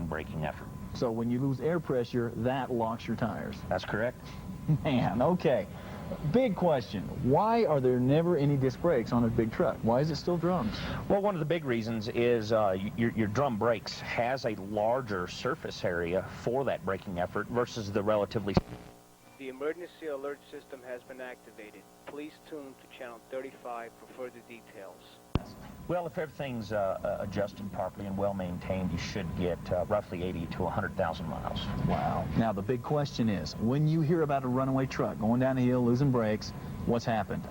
braking effort. So when you lose air pressure, that locks your tires. That's correct. Man, okay. Big question. Why are there never any disc brakes on a big truck? Why is it still drums? Well, one of the big reasons is your drum brakes has a larger surface area for that braking effort versus the relatively... The emergency alert system has been activated. Please tune to channel 35 for further details. Well, if everything's adjusted properly and well maintained, you should get roughly 80 to 100,000 miles. Wow. Now, the big question is, when you hear about a runaway truck going down a hill, losing brakes, what's happened?